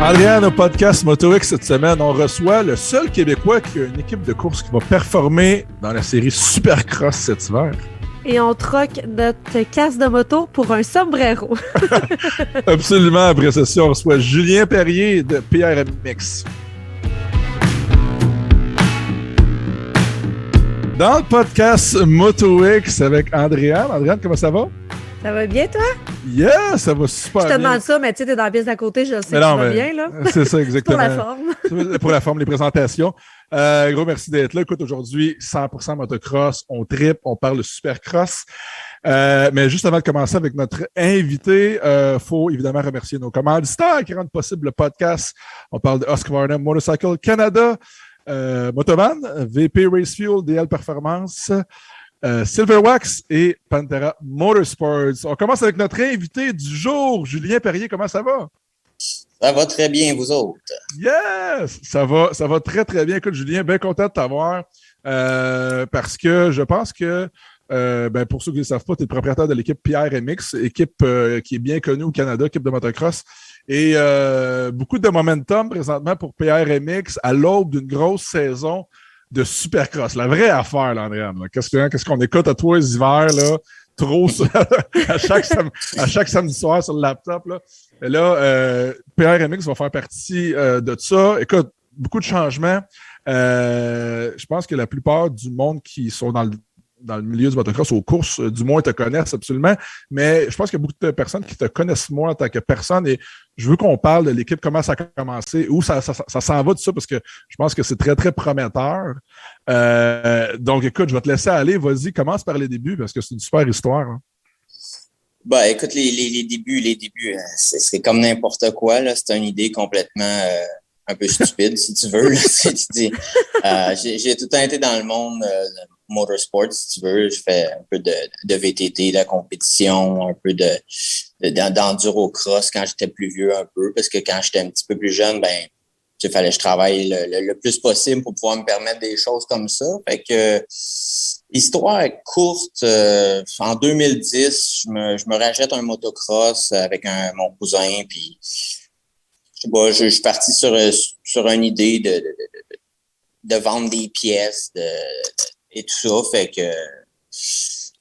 Andréane, au podcast MotoX cette semaine, on reçoit le seul Québécois qui a une équipe de course qui va performer dans la série Supercross cet hiver. Et on troque notre casque de moto pour un sombrero. Absolument, après ceci, on reçoit Julien Perrier de PRMX. Dans le podcast MotoX avec Andréane. Andréane, comment ça va? Ça va bien, toi? Yeah, ça va super bien. Je te demande ça, mais tu sais, t'es dans la pièce d'à côté, je sais que ça va bien, là. C'est ça, exactement. Pour la forme. Pour la forme, les présentations. Gros merci d'être là. Écoute, aujourd'hui, 100% motocross, on tripe, on parle de supercross. Mais juste avant de commencer avec notre invité, faut évidemment remercier nos commanditaires qui rendent possible le podcast. On parle de Husqvarna Motorcycle Canada, Motoman, VP Race Fuel, DL Performance, Silverwax et Pantera Motorsports. On commence avec notre invité du jour, Julien Perrier. Comment ça va? Ça va très bien, vous autres. Yes! Ça va très, très bien. Écoute, Julien, bien content de t'avoir parce que je pense que, pour ceux qui ne le savent pas, tu es le propriétaire de l'équipe PRMX, équipe qui est bien connue au Canada, équipe de motocross. Et beaucoup de momentum présentement pour PRMX à l'aube d'une grosse saison de Supercross. La vraie affaire, là, Andréane. Là. Qu'est-ce qu'on écoute à tous les hivers, là? Trop à chaque samedi soir sur le laptop. Là. Et là, PRMX va faire partie de ça. Écoute, beaucoup de changements. Je pense que la plupart du monde qui sont dans le milieu du motocross aux courses, du moins te connaissent absolument. Mais je pense qu'il y a beaucoup de personnes qui te connaissent moins en tant que personne. Et je veux qu'on parle de l'équipe, comment ça a commencé, où ça s'en va de ça, parce que je pense que c'est très, très prometteur. Donc, écoute, je vais te laisser aller. Vas-y, commence par les débuts, parce que c'est une super histoire. Hein. Écoute, les débuts, c'est comme n'importe quoi. Là. C'est une idée complètement un peu stupide, si tu veux. Là. J'ai tout le temps été dans le monde motorsport, si tu veux. Je fais un peu de VTT, de la compétition, un peu d'enduro-cross quand j'étais plus vieux un peu, parce que quand j'étais un petit peu plus jeune, il fallait que je travaille le plus possible pour pouvoir me permettre des choses comme ça. Fait que histoire courte, en 2010, je me rachète un motocross avec mon cousin, puis je suis parti sur une idée de vendre des pièces et tout ça. Fait que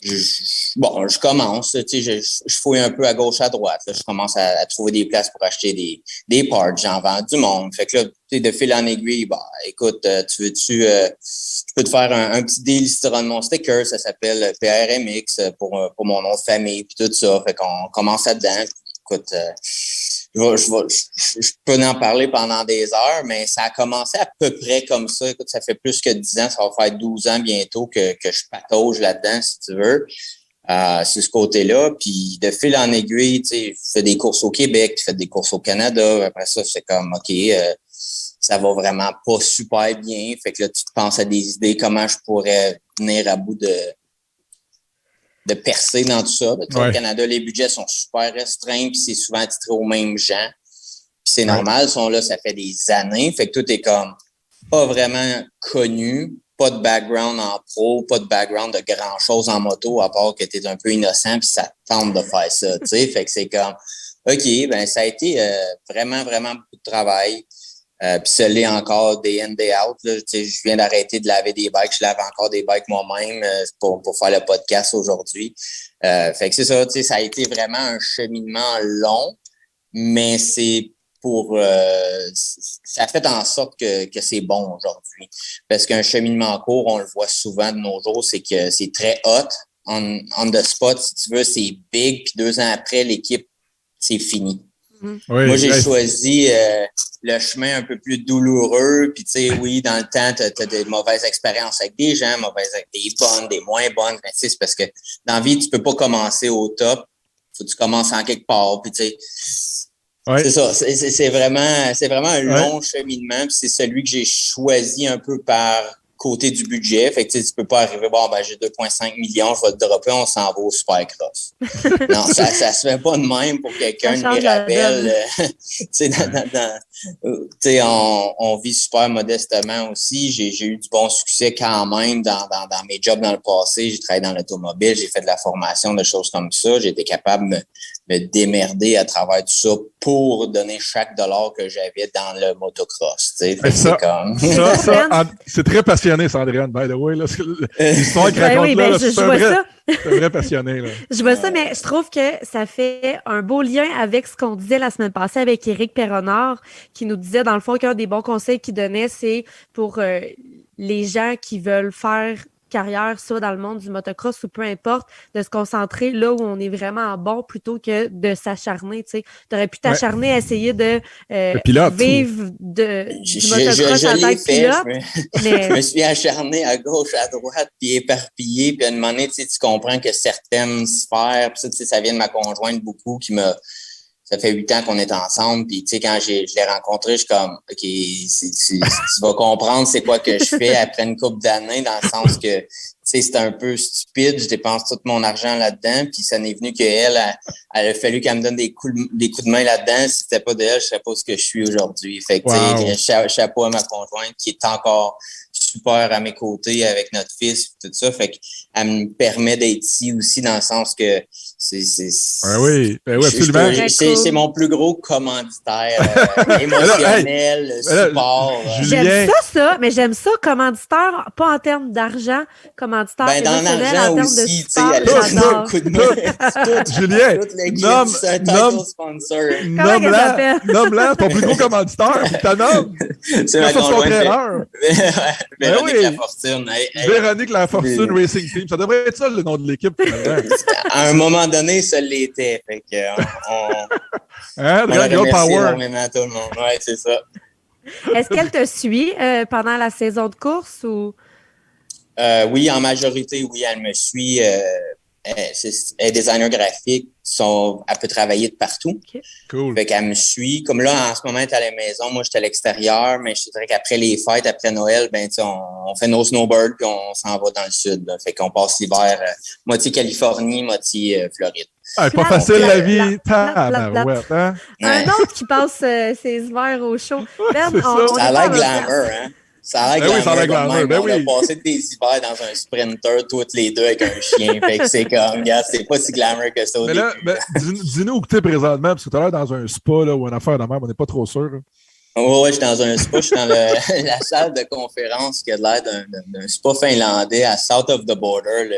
je commence, tu sais, je fouille un peu à gauche, à droite. Là, je commence à trouver des places pour acheter des parts. J'en vends du monde. Fait que là, tu sais, de fil en aiguille, écoute, je peux te faire un petit deal si tu rends mon sticker. Ça s'appelle PRMX pour mon nom de famille puis tout ça. Fait qu'on commence là-dedans. Écoute, je peux en parler pendant des heures, mais ça a commencé à peu près comme ça. Écoute, ça fait plus que 10 ans, ça va faire 12 ans bientôt que je patauge là-dedans, si tu veux. C'est ce côté-là. Puis de fil en aiguille, tu sais, je fais des courses au Québec, tu fais des courses au Canada. Après ça, c'est comme, OK, ça va vraiment pas super bien. Fait que là, tu te penses à des idées, comment je pourrais venir à bout de percer dans tout ça. Au Canada, les budgets sont super restreints, puis c'est souvent titré aux mêmes gens. Puis c'est normal, ils sont là, ça fait des années. Fait que tout est comme pas vraiment connu, pas de background en pro, pas de background de grand-chose en moto, à part que tu es un peu innocent, puis ça te tente de faire ça. T'sais? Fait que c'est comme, OK, ça a été vraiment, vraiment beaucoup de travail. Puis ça l'est encore day in, day out. Là. Je viens d'arrêter de laver des bikes. Je lave encore des bikes moi-même pour faire le podcast aujourd'hui. Fait que c'est ça, ça a été vraiment un cheminement long, mais c'est ça a fait en sorte que c'est bon aujourd'hui. Parce qu'un cheminement court, on le voit souvent de nos jours, c'est que c'est très hot, on the spot, si tu veux, c'est big, puis 2 ans après, l'équipe, c'est fini. Oui, moi, j'ai choisi le chemin un peu plus douloureux. Puis, tu sais, oui, dans le temps, t'as des mauvaises expériences avec des gens, des bonnes, des moins bonnes. Mais tu sais, c'est parce que dans la vie, tu peux pas commencer au top. Faut que tu commences en quelque part. Puis, tu sais, c'est ça. C'est vraiment un long cheminement. Puis c'est celui que j'ai choisi un peu par côté du budget. Fait que tu peux pas arriver, bon, ben, j'ai 2,5 millions, je vais le dropper, on s'en va au Supercross. Non, ça se fait pas de même pour quelqu'un de Mirabel. On vit super modestement aussi. J'ai eu du bon succès quand même dans mes jobs dans le passé. J'ai travaillé dans l'automobile, j'ai fait de la formation, de choses comme ça. J'ai été capable de me démerder à travers tout ça pour donner chaque dollar que j'avais dans le motocross. C'est comme... c'est très passionné, Sandriane, by the way. Là, l'histoire qu'il raconte là, c'est un vrai passionné. Là. Je vois ça, mais je trouve que ça fait un beau lien avec ce qu'on disait la semaine passée avec Éric Perronard, qui nous disait, dans le fond, qu'un des bons conseils qu'il donnait, c'est pour les gens qui veulent faire carrière, soit dans le monde du motocross ou peu importe, de se concentrer là où on est vraiment bon plutôt que de s'acharner. Tu aurais pu t'acharner à essayer de vivre du motocross en tant que pilote. Je me suis acharné à gauche, à droite, puis éparpillé. Puis à un moment donné, tu comprends que certaines sphères, puis ça vient de ma conjointe beaucoup qui m'a... Ça fait 8 ans qu'on est ensemble, puis tu sais, quand je l'ai rencontré, je suis comme, OK, tu vas comprendre c'est quoi que je fais après une couple d'années, dans le sens que, tu sais, c'est un peu stupide, je dépense tout mon argent là-dedans, puis ça n'est venu qu'elle, elle a fallu qu'elle me donne des coups de main là-dedans. Si c'était pas d'elle, je serais pas ce que je suis aujourd'hui. Fait que, tu sais, chapeau à ma conjointe qui est encore super à mes côtés avec notre fils, tout ça. Fait qu'elle me permet d'être ici aussi dans le sens que oui, absolument. C'est mon plus gros commanditaire émotionnel, support. J'aime ça, mais j'aime ça, commanditaire, pas en termes d'argent, commanditaire émotionnel, en termes aussi, de support. J'adore. Coup de main. Julien, nomme-la, ton plus gros commanditaire, puis ta nomme. C'est ma conjointe. Véronique Lafortune. Véronique Lafortune Racing Team. Ça devrait être ça le nom de l'équipe. À un moment donné, ça l'était. Fait que on remercie énormément tout le monde. Ouais, c'est ça. Est-ce qu'elle te suit pendant la saison de course ou? Oui, en majorité, oui, elle me suit. Elle est designer graphique. Elle peut travailler de partout. Okay. Cool. Fait qu'elle me suit. Comme là, en ce moment, elle est à la maison. Moi, j'étais à l'extérieur, mais je dirais qu'après les fêtes, après Noël, ben, tu sais, on fait nos snowbirds puis on s'en va dans le sud. Là. Fait qu'on passe l'hiver moitié Californie, moitié Floride. Ah, pas facile la vie. Un autre qui passe ses hivers au chaud. Ben, ça a l'air glamour, hein? Ça a l'air glamour. On a passé des hivers dans un sprinter, toutes les deux avec un chien. Fait que c'est comme, regarde, c'est pas si glamour que ça au début. Dis-nous où tu es présentement, parce que tu as l'air dans un spa là, ou une affaire de même, on n'est pas trop sûr. Oui, je suis dans un spa. Je suis dans la salle de conférence qui a l'air d'un spa finlandais à South of the Border, le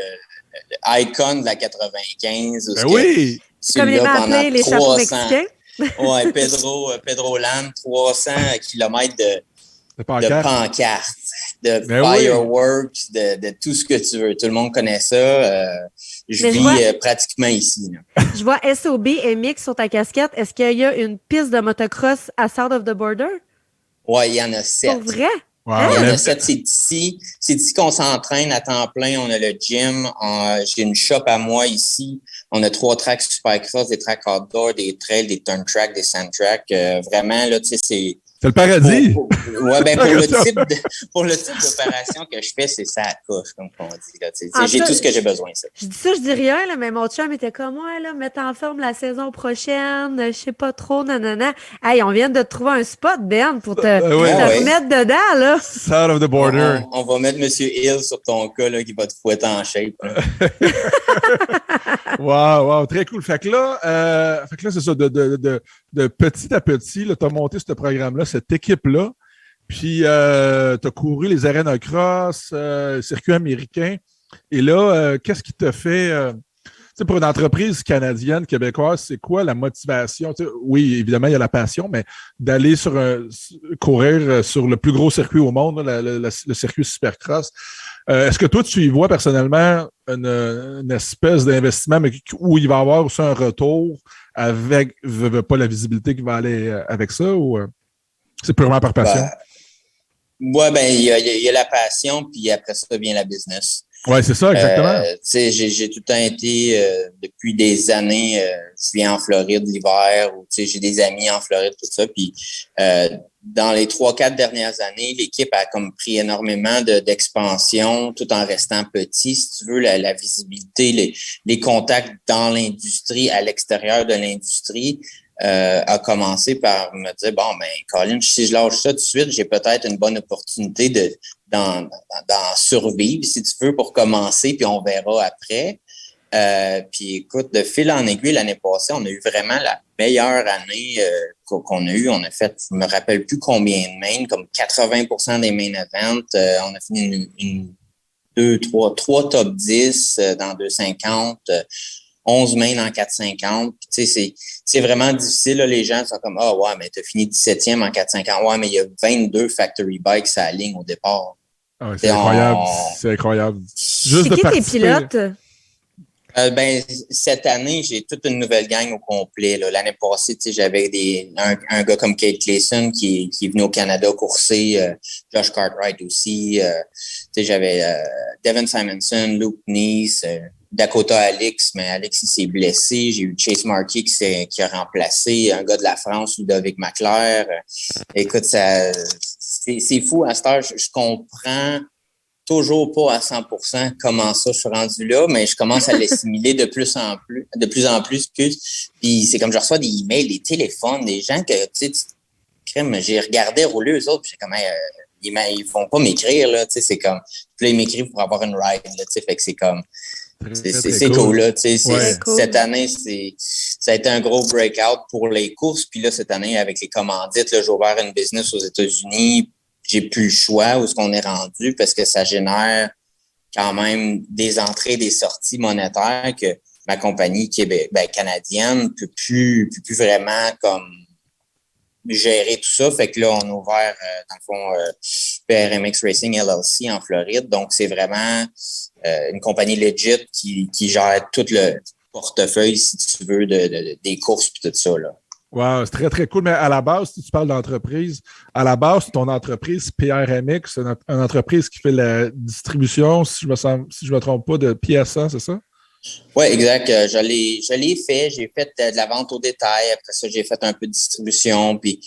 icon de la 95. Oui! Comme les appelés les chapeaux mexicains. Oui, Pedro Lam, 300 km de pancartes, de fireworks, de tout ce que tu veux. Tout le monde connaît ça. Je vis pratiquement ici. Là. Je vois SOB et MX sur ta casquette. Est-ce qu'il y a une piste de motocross à South of the Border? Oui, il y en a 7. Pour vrai? Wow, il y en a 7, c'est ici. C'est ici qu'on s'entraîne à temps plein. On a le gym. J'ai une shop à moi ici. On a 3 tracks Supercross, des tracks outdoor, des trails, des turn tracks, des sand tracks. Vraiment, là, tu sais, c'est le paradis! Pour le type d'opération que je fais, c'est ça à coche, comme on dit. Là, j'ai tout ce que j'ai besoin. Ça. Je dis ça, je dis rien, là, mais mon chum était comme, ouais, là, mettre en forme la saison prochaine, je sais pas trop, nanana. Hey, on vient de te trouver un spot, Ben, pour te remettre dedans, là. South of the Border. On va mettre M. Hill sur ton cas, là, qui va te fouetter en shape. Wow, très cool. Fait que là c'est ça, de petit à petit, tu as monté ce programme-là, cette équipe-là, puis tu as couru les arènes cross, circuit américain, et là, qu'est-ce qui te fait... pour une entreprise canadienne, québécoise, c'est quoi la motivation? Oui, évidemment, il y a la passion, mais d'aller courir sur le plus gros circuit au monde, le circuit Supercross. Est-ce que toi, tu y vois personnellement une espèce d'investissement, mais où il va y avoir aussi un retour avec pas la visibilité qui va aller avec ça, ou c'est purement par passion? Il y a la passion, puis après ça vient la business. Ouais, c'est ça, exactement. Tu sais, j'ai tout le temps été, depuis des années, je viens en Floride l'hiver, ou tu sais, j'ai des amis en Floride, tout ça. Puis dans les 3-4 dernières années, l'équipe a comme pris énormément d'expansion tout en restant petit. Si tu veux, la visibilité, les contacts dans l'industrie, à l'extérieur de l'industrie, a commencé par me dire, bon, ben, Colin, si je lâche ça tout de suite, j'ai peut-être une bonne opportunité d'en survivre, si tu veux, pour commencer, puis on verra après. Puis écoute, de fil en aiguille, l'année passée, on a eu vraiment la meilleure année qu'on a eue. On a fait, je me rappelle plus combien de mains, comme 80% des main events. On a fini trois top 10 dans 250. 11 mains en 450. Puis, tu sais, c'est vraiment difficile. Là. Les gens sont comme, ah ouais, mais t'as fini 17e en 450. Ouais, mais il y a 22 factory bikes à la ligne au départ. Ah ouais, c'est incroyable. C'est incroyable. Juste c'est de qui participer. tes pilotes? Ben, cette année, j'ai toute une nouvelle gang au complet. Là. L'année passée, tu sais, j'avais un gars comme Kate Clayson qui est venu au Canada courser, Josh Cartwright aussi. Tu sais, j'avais Devin Simonson, Luke Neese, Dakota Alex, mais Alex il s'est blessé. J'ai eu Chase Markey qui a remplacé un gars de la France, Ludovic Maclair. Écoute, c'est fou à cette heure. Je comprends toujours pas à 100% comment ça je suis rendu là, mais je commence à l'assimiler de plus en plus. Puis c'est comme je reçois des emails, des téléphones, des gens que tu sais, j'ai regardé rouler eux autres, puis j'ai comme ils font pas m'écrire là, tu sais, c'est comme puis là, ils m'écrivent pour avoir une ride là, tu sais, fait que c'est comme c'est cool là, tu sais, Ouais. cette année ça a été un gros breakout pour les courses, puis là cette année avec les commandites, là, j'ai ouvert une business aux États-Unis. J'ai plus le choix où est-ce qu'on est rendu parce que ça génère quand même des entrées, des sorties monétaires que ma compagnie canadienne peut plus vraiment comme gérer tout ça. Fait que là, on a ouvert, dans le fond, PRMX Racing LLC en Floride. Donc, c'est vraiment une compagnie legit qui gère tout le portefeuille, si tu veux, des courses et tout ça, là. Wow, c'est très, très cool. Mais à la base, si tu parles d'entreprise, à la base, ton entreprise PRMX, c'est une entreprise qui fait la distribution, si je me trompe pas, de pièces, c'est ça? Oui, exact. Je l'ai fait. J'ai fait de la vente au détail. Après ça, j'ai fait un peu de distribution. Puis,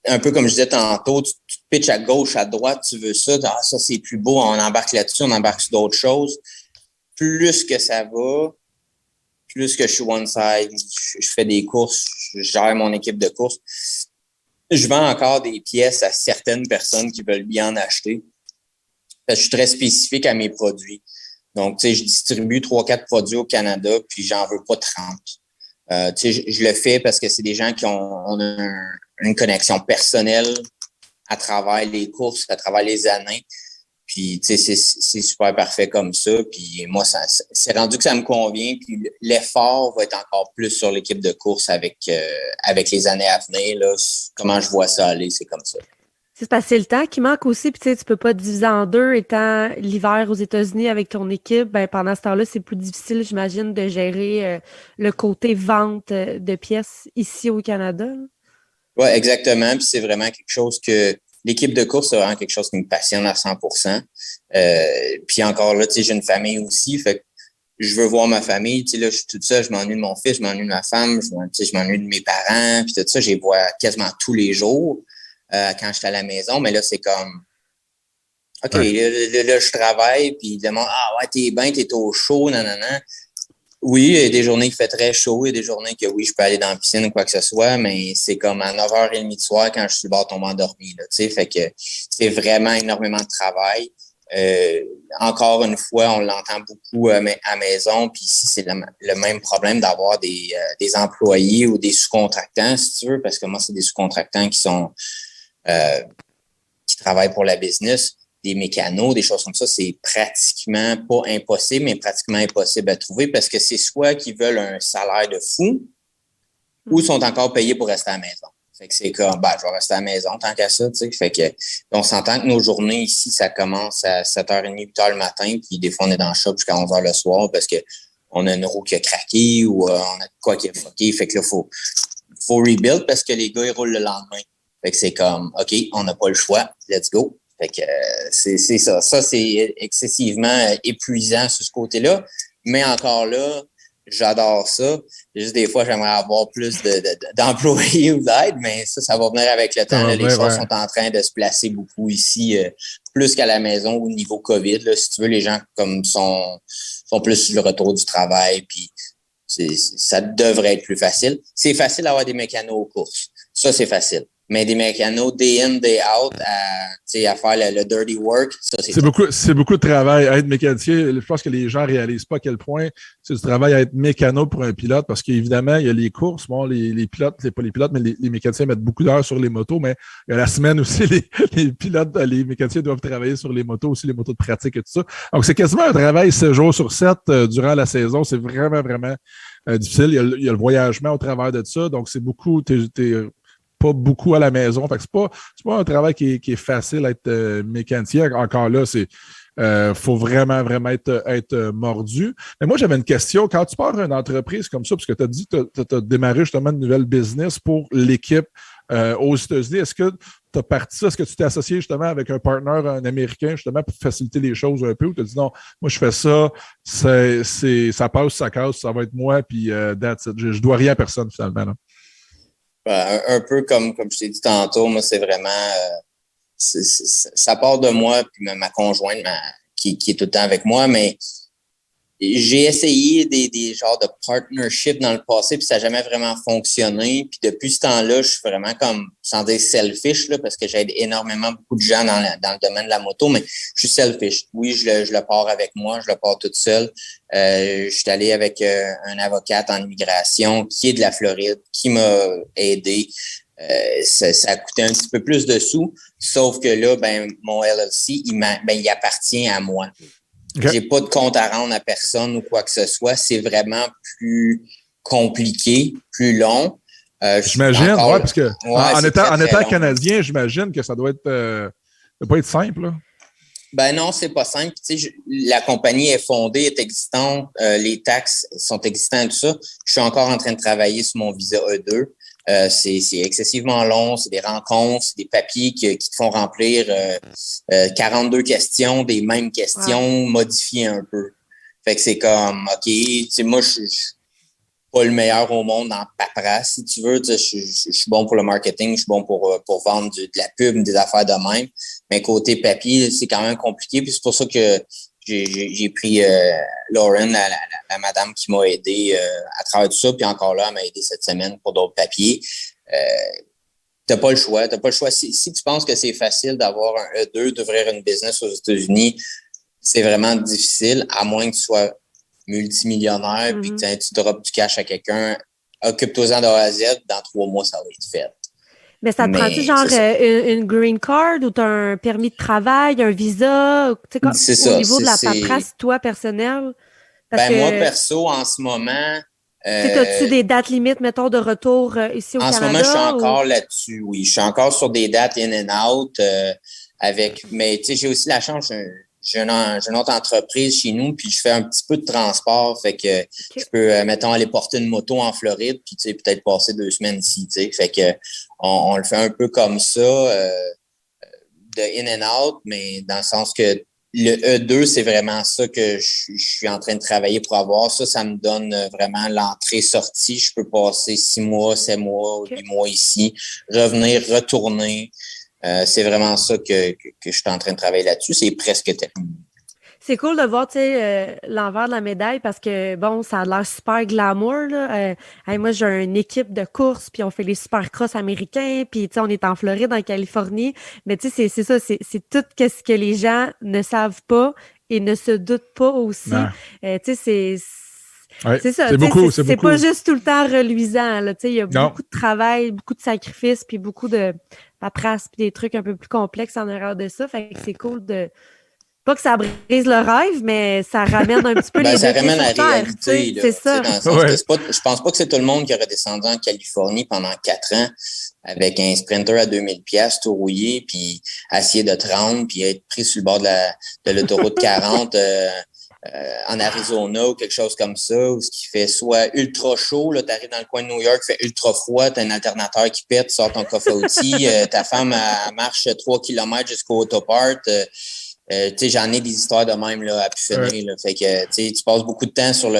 un peu comme je disais tantôt, tu te pitches à gauche, à droite, tu veux ça. Ah, ça, c'est plus beau. On embarque là-dessus, on embarque sur d'autres choses. Plus que ça va, plus que je suis one side, je fais des courses, je gère mon équipe de courses. Je vends encore des pièces à certaines personnes qui veulent bien en acheter. Parce que je suis très spécifique à mes produits. Donc, tu sais, je distribue 3-4 produits au Canada, puis j'en veux pas 30. Tu sais, je le fais parce que c'est des gens qui ont une connexion personnelle à travers les courses, à travers les années. Puis, tu sais, c'est super parfait comme ça. Puis, moi, c'est rendu que ça me convient. Puis, l'effort va être encore plus sur l'équipe de course avec les années à venir. Là. Comment je vois ça aller, c'est comme ça. C'est parce que c'est le temps qui manque aussi, puis tu sais, tu peux pas te diviser en deux. Étant l'hiver aux États-Unis avec ton équipe, ben pendant ce temps-là, c'est plus difficile, j'imagine, de gérer le côté vente de pièces ici au Canada. Oui, exactement. Puis c'est vraiment quelque chose que l'équipe de course, c'est vraiment quelque chose qui me passionne à 100%. Puis encore là, tu sais, j'ai une famille aussi, fait que je veux voir ma famille. Tu sais, là, je suis toute seule, je m'ennuie de mon fils, je m'ennuie de ma femme, je m'ennuie de mes parents, puis tout ça, je les vois quasiment tous les jours quand je suis à la maison. Mais là, c'est comme, OK, Ouais. là, je travaille, puis ils demandent, ah ouais, t'es bien, t'es au chaud, nanana. Oui, il y a des journées qui fait très chaud, il y a des journées que oui, je peux aller dans la piscine ou quoi que ce soit, mais c'est comme à 9h30 du soir quand je suis le bord de tomber endormi, là, tu sais, fait que c'est vraiment énormément de travail. Encore une fois, on l'entend beaucoup à maison, puis ici, c'est le même problème d'avoir des employés ou des sous-contractants, si tu veux, parce que moi, c'est des sous-contractants qui travaillent pour la business. Des mécanos, des choses comme ça, c'est pratiquement pas impossible, mais pratiquement impossible à trouver parce que c'est soit qu'ils veulent un salaire de fou ou sont encore payés pour rester à la maison. Fait que c'est comme, je vais rester à la maison tant qu'à ça, tu sais. Fait que, on s'entend que nos journées ici, ça commence à 7h30, 8h le matin, puis des fois, on est dans le shop jusqu'à 11h le soir parce que on a une roue qui a craqué ou on a quoi qui a fucké. Fait que là, faut rebuild parce que les gars, ils roulent le lendemain. Fait que c'est comme, OK, on n'a pas le choix, let's go. Fait que c'est ça. Ça, c'est excessivement épuisant sur ce côté-là. Mais encore là, j'adore ça. Juste des fois, j'aimerais avoir plus d'employés ou d'aide, mais ça va venir avec le temps. Là, les choses sont en train de se placer beaucoup ici, plus qu'à la maison au niveau COVID. Là, si tu veux, les gens comme sont plus sur le retour du travail, puis ça devrait être plus facile. C'est facile d'avoir des mécanos aux courses. Ça, c'est facile. Mais des mécanos day in, day out à faire le dirty work, ça, c'est beaucoup de travail. Être mécanicien, je pense que les gens réalisent pas à quel point c'est du travail à être mécano pour un pilote, parce qu'évidemment, il y a les courses. Bon, les pilotes, c'est pas les pilotes, mais les mécaniciens mettent beaucoup d'heures sur les motos, mais il y a la semaine aussi, les pilotes, les mécaniciens doivent travailler sur les motos, aussi les motos de pratique et tout ça. Donc, c'est quasiment un travail 7 jours sur 7 durant la saison. C'est vraiment, vraiment difficile. Il y a le voyagement au travers de ça. Donc, c'est beaucoup, t'es pas beaucoup à la maison. Fait que c'est pas un travail qui est facile à être mécanicien. Encore là, faut vraiment, vraiment être mordu. Mais moi, j'avais une question. Quand tu pars une entreprise comme ça, parce que tu as dit que tu as démarré justement une nouvelle business pour l'équipe aux États-Unis, est-ce que tu as parti ça? Est-ce que tu t'es associé justement avec un partner, un Américain, justement, pour faciliter les choses un peu? Ou tu as dit non, moi, je fais ça, ça passe, ça casse, ça va être moi, puis that's it. Je dois rien à personne, finalement. Là. Un peu comme je t'ai dit tantôt, moi, c'est vraiment ça part de moi, puis ma conjointe qui est tout le temps avec moi, mais j'ai essayé des genres de partnership dans le passé, puis ça n'a jamais vraiment fonctionné. Puis depuis ce temps-là, je suis vraiment comme, sans dire selfish, là, parce que j'aide énormément beaucoup de gens dans le domaine de la moto, mais je suis selfish. Oui, je le pars avec moi, je le pars toute seule. Je suis allé avec un avocate en immigration qui est de la Floride, qui m'a aidé. Ça a coûté un petit peu plus de sous, sauf que là, mon LLC, il appartient à moi. Okay. J'ai pas de compte à rendre à personne ou quoi que ce soit. C'est vraiment plus compliqué, plus long. J'imagine, oui, parce que en étant canadien, j'imagine que ça doit pas être simple. Là. Non, c'est pas simple. La compagnie est fondée, est existante, les taxes sont existantes, tout ça. Je suis encore en train de travailler sur mon visa E2. C'est excessivement long, c'est des rencontres, c'est des papiers qui te font remplir 42 questions, des mêmes questions, modifiées un peu. Fait que c'est comme, OK, moi, je suis pas le meilleur au monde en paperasse, si tu veux. Je suis bon pour le marketing, je suis bon pour vendre de la pub, des affaires de même. Mais côté papier, c'est quand même compliqué. Puis c'est pour ça que j'ai pris Lauren, la madame qui m'a aidé à travers tout ça, puis encore là, elle m'a aidé cette semaine pour d'autres papiers. T'as pas le choix. Si tu penses que c'est facile d'avoir un E2, d'ouvrir une business aux États-Unis, c'est vraiment difficile, à moins que tu sois multimillionnaire, puis que tu droppes du cash à quelqu'un. Occupe-toi-en de A à Z, dans 3 mois, ça va être fait. Mais ça te prend-tu genre une green card ou tu as un permis de travail, un visa? C'est ça. Au niveau de la paperasse, toi, personnel? Moi, perso, en ce moment... as-tu des dates limites, mettons, de retour ici au Canada? En ce moment, je suis encore là-dessus, oui. Je suis encore sur des dates in and out mais tu sais, j'ai aussi la chance, j'ai une autre entreprise chez nous, puis je fais un petit peu de transport, fait que je peux, mettons, aller porter une moto en Floride, puis tu sais, peut-être passer 2 semaines ici, tu sais, fait que on le fait un peu comme ça, de in and out, mais dans le sens que le E2, c'est vraiment ça que je suis en train de travailler pour avoir. Ça me donne vraiment l'entrée-sortie. Je peux passer 6 mois, 7 mois, 8 mois ici, revenir, retourner. C'est vraiment ça que je suis en train de travailler là-dessus. C'est presque terminé. C'est cool de voir, tu sais, l'envers de la médaille parce que, bon, ça a l'air super glamour, là. Moi, j'ai une équipe de course, puis on fait les supercross américains, puis, tu sais, on est en Floride, en Californie. Mais, tu sais, c'est ça, c'est tout ce que les gens ne savent pas et ne se doutent pas aussi. Tu sais, c'est ça. C'est pas juste tout le temps reluisant, là. Tu sais, il y a beaucoup de travail, beaucoup de sacrifices, puis beaucoup de paperasse, puis des trucs un peu plus complexes en arrière de ça. Fait que c'est cool de... Pas que ça brise le rêve, mais ça ramène un petit peu les ça ramène à la réalité. C'est ça. Dans le sens que je pense pas que c'est tout le monde qui aurait descendu en Californie pendant 4 ans avec un Sprinter à 2000$, tout rouillé, puis essayer de te rendre, puis être pris sur le bord de l'autoroute 40 en Arizona ou quelque chose comme ça, où ce qui fait soit ultra chaud, là, t'arrives dans le coin de New York, fait ultra froid, t'as un alternateur qui pète, tu sors ton coffre à outils, ta femme, elle marche 3 kilomètres jusqu'au autopart. J'en ai des histoires de même là, à pu finir. Là. Fait que tu passes beaucoup de temps sur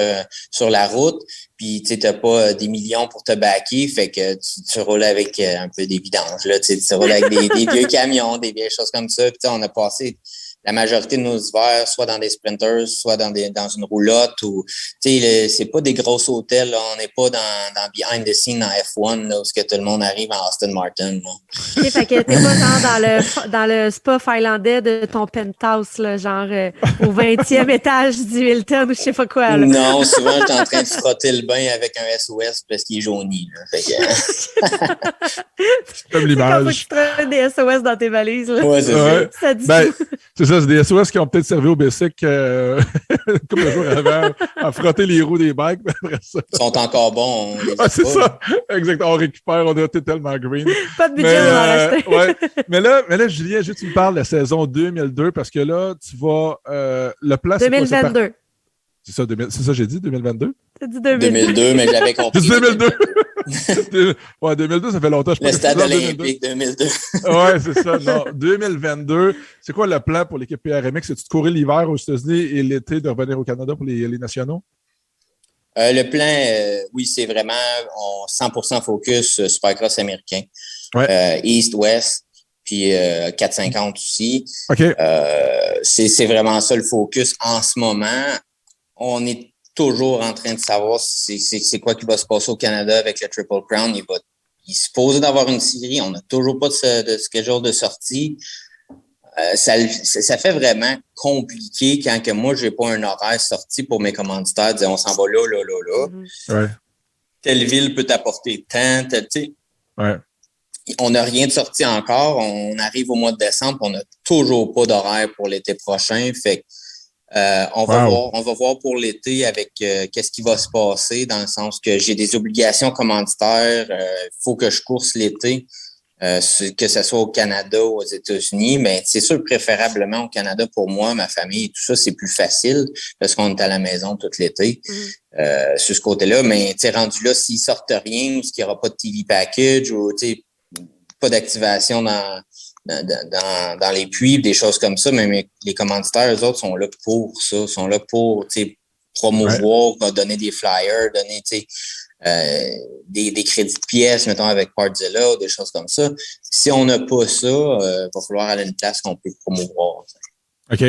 la route, puis tu n'as pas des millions pour te backer, fait que tu roules avec un peu des vidanges. Là, tu roules avec des vieux camions, des vieilles choses comme ça. Puis on a passé la majorité de nos hivers, soit dans des sprinters, soit dans une roulotte, ou c'est pas des gros hôtels, là. On n'est pas dans behind the scene en F1, là, où ce que tout le monde arrive en Aston Martin. Là. Fait que t'es pas genre dans le spa finlandais de ton penthouse, là, genre au 20e étage du Hilton ou je sais pas quoi. Là. Non, souvent je suis en train de frotter le bain avec un SOS parce qu'il est jauni. Là. Fait que... Comme l'image. Faut que tu trouves des SOS dans tes valises. Là. Ouais, c'est ça. Ça dit tout. C'est ça, c'est des SOS qui ont peut-être servi au Bessic comme le jour avant à frotter les roues des bikes. Mais après ça... Ils sont encore bons. C'est ça. Exactement. On récupère, on a été tellement green. Pas de budget pour en racheter. Ouais. Mais là, Julien, tu me parles de la saison 2002 parce que là, tu vas. Le plan, c'est 2022. C'est ça, c'est ça, j'ai dit, 2022? T'as dit 2002. 2002, mais j'avais compris. Juste 2002! Ouais, 2002, ça fait longtemps. Le stade olympique 2002. Ouais, c'est ça. Non, 2022, c'est quoi le plan pour l'équipe PRMX? C'est-tu de courir l'hiver aux États-Unis et l'été de revenir au Canada pour les nationaux? Le plan, oui, c'est vraiment 100% focus Supercross américain. Ouais. East-West, puis 450 aussi. OK. C'est vraiment ça le focus en ce moment. On est toujours en train de savoir c'est quoi qui va se passer au Canada avec le Triple Crown. Il est supposé d'avoir une série. On n'a toujours pas de schedule de sortie. Ça fait vraiment compliqué quand que moi, j'ai pas un horaire sorti pour mes commanditaires. Dire on s'en va là, là, là, là. Ouais. Telle ville peut t'apporter tant, tu sais. Ouais. On n'a rien de sorti encore. On arrive au mois de décembre, on n'a toujours pas d'horaire pour l'été prochain. Fait que on va voir pour l'été avec qu'est-ce qui va se passer, dans le sens que j'ai des obligations commanditaires. Faut que je course l'été, que ce soit au Canada ou aux États-Unis. Mais c'est sûr, préférablement au Canada pour moi, ma famille, tout ça, c'est plus facile parce qu'on est à la maison tout l'été. Sur ce côté-là. Mais rendu là, s'ils sortent rien, ou s'il n'y aura pas de TV package ou pas d'activation dans les puits, des choses comme ça, mais les commanditaires, eux autres, sont là pour ça, sont là pour promouvoir, donner des flyers, donner des crédits de pièces, mettons, avec Partzilla ou des choses comme ça. Si on n'a pas ça, il va falloir aller à une place qu'on peut promouvoir. OK.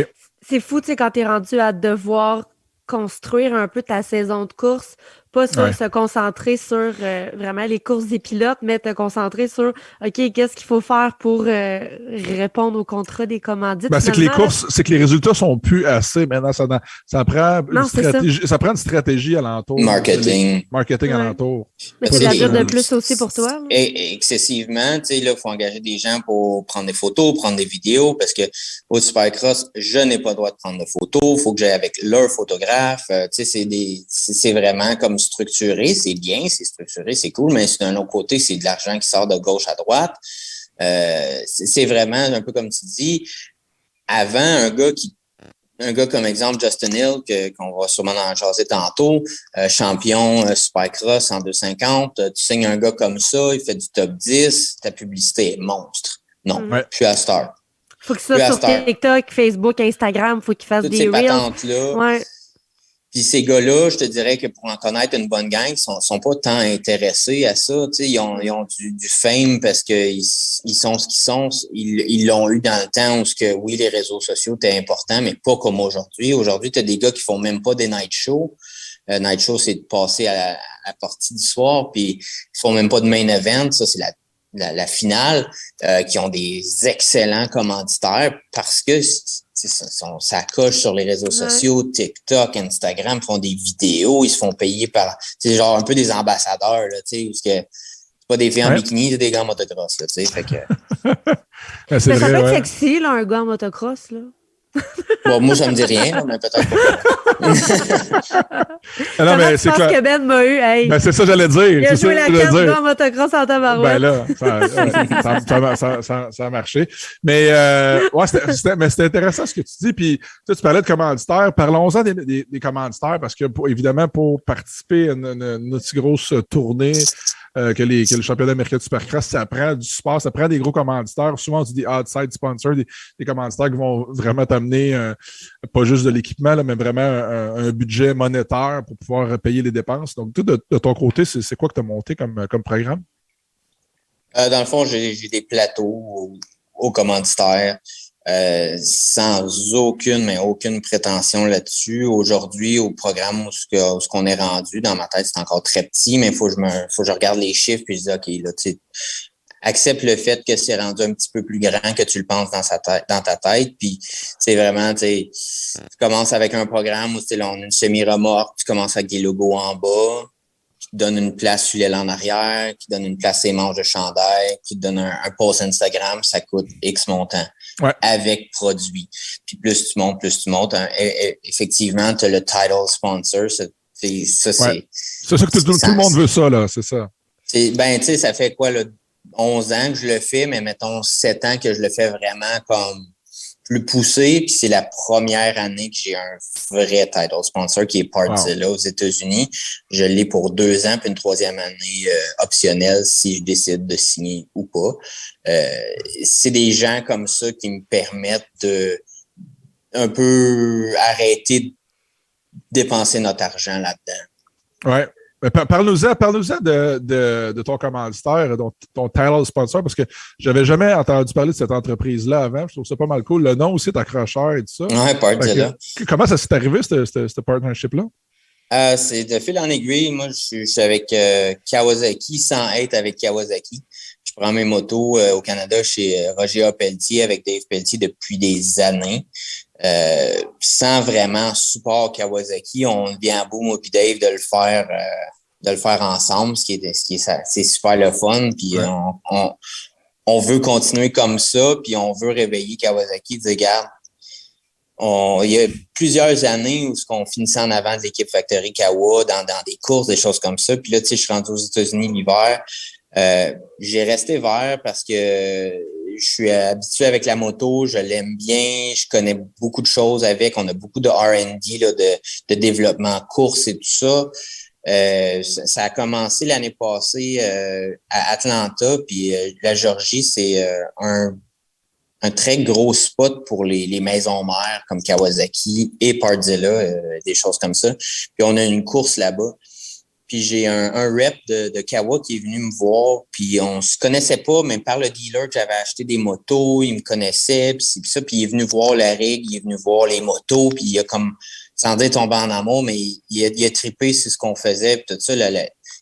C'est fou, quand tu es rendu à devoir construire un peu ta saison de course, pas sur se concentrer sur vraiment les courses des pilotes, mais te concentrer sur, OK, qu'est-ce qu'il faut faire pour répondre aux contrats des commandites? Ben, c'est que les courses, c'est que les résultats sont plus assez maintenant. Ça prend une stratégie alentour. Marketing alentour. Mais c'est de la job de plus aussi pour toi. Là. Et excessivement, là, il faut engager des gens pour prendre des photos, prendre des vidéos, parce que au Supercross, je n'ai pas le droit de prendre de photos. Il faut que j'aille avec leur photographe. C'est vraiment comme structuré, c'est bien, c'est structuré, c'est cool, mais d'un autre côté, c'est de l'argent qui sort de gauche à droite. C'est vraiment un peu comme tu dis, avant, un gars comme exemple Justin Hill, qu'on va sûrement en jaser tantôt, champion Supercross en 250, tu signes un gars comme ça, il fait du top 10, ta publicité est monstre. Non, plus à Star. Faut qu'il soit sur TikTok, Facebook, Instagram, faut qu'il fasse des reels. Patentes-là. Ouais. Puis ces gars-là, je te dirais que pour en connaître une bonne gang, ils sont pas tant intéressés à ça. Ils ont du fame parce qu'ils sont ce qu'ils sont. Ils l'ont eu dans le temps où oui, les réseaux sociaux étaient importants, mais pas comme aujourd'hui. Aujourd'hui, tu as des gars qui font même pas des night shows. Night show, c'est de passer à la partie du soir, puis ils font même pas de main event. Ça, c'est la finale, qui ont des excellents commanditaires parce que ça coche sur les réseaux sociaux, TikTok, Instagram, font des vidéos, ils se font payer par, genre un peu des ambassadeurs, là, tu sais, c'est pas des filles en bikini, c'est des gars en motocross, là, tu sais, fait que... ça peut être sexy, là, un gars en motocross, là. Bon, moi, ça me dit rien, là, mais peut-être pas. Non, mais je pense que Ben m'a eu. Hey. Ben, c'est ça que j'allais dire. Il a c'est joué ça la que j'allais carte dire. dans motocross en tabarouette. Ben là, ça a marché. Mais ouais, c'était intéressant ce que tu dis. Puis tu parlais de commanditaires. Parlons-en des commanditaires parce que évidemment, pour participer à une aussi grosse tournée que le championnat américain de Supercross, ça prend du support, ça prend des gros commanditaires. Souvent, on dit des outside sponsors, des commanditaires qui vont vraiment t'amener pas juste de l'équipement, là, mais vraiment un budget monétaire pour pouvoir payer les dépenses. Donc, toi, de ton côté, c'est quoi que tu as monté comme programme? Dans le fond, j'ai des plateaux aux commanditaires sans aucune prétention là-dessus. Aujourd'hui, au programme où ce qu'on est rendu, dans ma tête, c'est encore très petit, mais faut que je regarde les chiffres puis je dis, OK, là, tu sais, accepte le fait que c'est rendu un petit peu plus grand que tu le penses dans ta tête. Puis c'est vraiment, tu commences avec un programme où là, on a une semi-remorque, tu commences avec des logos en bas, qui te donne une place sur l'aile en arrière, qui donne une place ses manches de chandail, qui te donne un post Instagram, ça coûte X montant. Ouais. Avec produit. Puis plus tu montes. Effectivement, tu as le title sponsor. C'est ça que tout le monde veut ça, là, c'est ça. Ben, tu sais, ça fait quoi, là, 11 ans que je le fais, mais mettons 7 ans que je le fais vraiment comme plus poussé. Puis c'est la première année que j'ai un vrai title sponsor qui est Pardzilla aux États-Unis. Je l'ai pour 2 ans, puis une 3e année optionnelle si je décide de signer ou pas. C'est des gens comme ça qui me permettent de un peu arrêter de dépenser notre argent là-dedans. Ouais. Parle-nous-en de ton commanditaire, ton title sponsor, parce que j'avais jamais entendu parler de cette entreprise-là avant. Je trouve ça pas mal cool. Le nom aussi est accrocheur et tout ça. Ouais, Pardzilla. Comment ça s'est arrivé, ce partnership-là? C'est de fil en aiguille. Moi, je suis avec Kawasaki sans être avec Kawasaki. Je prends mes motos au Canada chez Roger A. Pelletier avec Dave Pelletier depuis des années. Sans vraiment support Kawasaki, on vient à bout, moi puis Dave, de le faire ensemble, c'est super le fun. Puis on veut continuer comme ça, puis on veut réveiller Kawasaki, dire regarde, il y a plusieurs années où on finissait en avant de l'équipe Factory Kawa dans des courses, des choses comme ça. Puis là, tu sais, je suis rendu aux États-Unis l'hiver. J'ai resté vert parce que je suis habitué avec la moto, je l'aime bien, je connais beaucoup de choses avec, on a beaucoup de R&D, là, de développement course et tout ça. Ça a commencé l'année passée à Atlanta, puis la Georgie, c'est un très gros spot pour les maisons mères comme Kawasaki et Pardzilla, des choses comme ça. Puis on a une course là-bas. Puis j'ai un rep de Kawa qui est venu me voir, puis on se connaissait pas, mais par le dealer que j'avais acheté des motos, il me connaissait, puis il est venu voir la rig, il est venu voir les motos, puis il a comme, sans dire tombé en amour, mais il a trippé sur ce qu'on faisait, puis tout ça,